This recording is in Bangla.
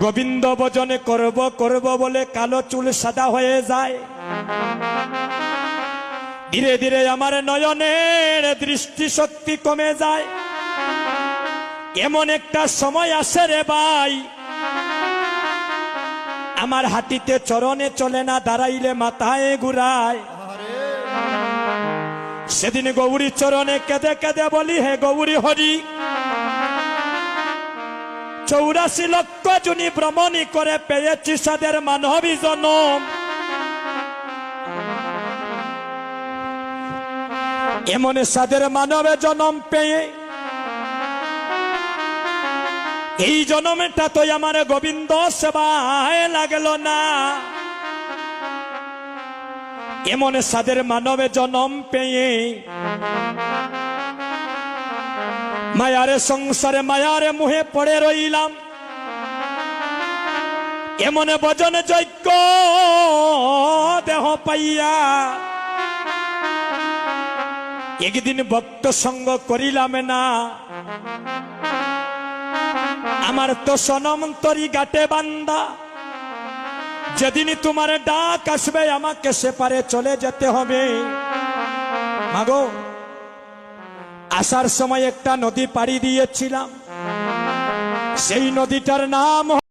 গোবিন্দ ভজনে করব করব বলে কালো চুল সাদা হয়ে যায়। ধীরে ধীরে আমার নয়নের দৃষ্টিশক্তি কমে যায়। এমন একটা সময় আসে রে ভাই, আমার হাঁটিতে চরণে চলে না, দাঁড়াইলে মাথায় ঘুরায়। সেদিন গৌরী চরণে কেঁদে কেঁদে বলি, হে গৌরী হরি, 84 লক্ষ জুনি ভ্রমণী করে পেয়েছি সাদের মানবী জনম। এমন সাদের মানবে জনম পেয়ে এই জনমটা তো আমার গোবিন্দ সেবায় লাগলো না। এমন সাদের মানবে জনম পেয়ে মায়ারে সংসারে মায়ারে মুহে পড়ে রইলাম। এমন ভজন যজ্ঞ দেহ পাইয়া একদিন ভক্ত সঙ্গ করিলাম না। আমার তো সনম তরি গাটে বান্দা, যেদিন তোমার ডাক আসবে আমাকে সেপারে চলে যেতে হবে। মাগো, আসার সময় একটা নদী পাড়ি দিয়েছিলাম, সেই নদীটার নাম